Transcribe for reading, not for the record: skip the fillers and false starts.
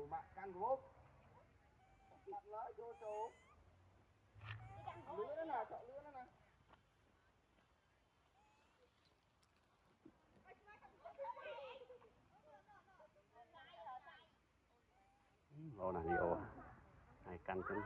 bạn can gốp đặt lỡ vô chỗ lứa đó nè, chọn lứa đó nè. Lô này đi ô, này canh cũng